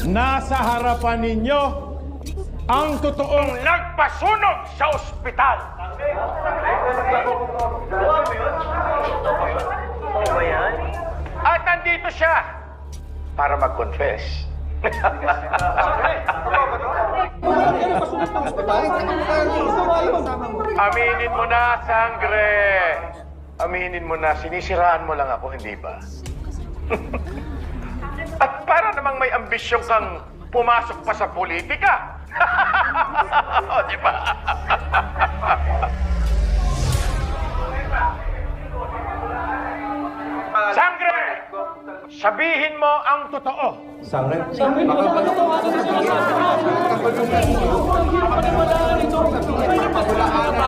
Nasa harapan ninyo ang totoong nagpasunog sa ospital. At nandito siya para mag-confess. Aminin mo na, Sangre. Aminin mo na, sinisiraan mo lang ako, hindi ba? At para namang may ambisyon kang pumasok pa sa politika. O, di ba? Sangre! Sabihin mo ang totoo. Sangre?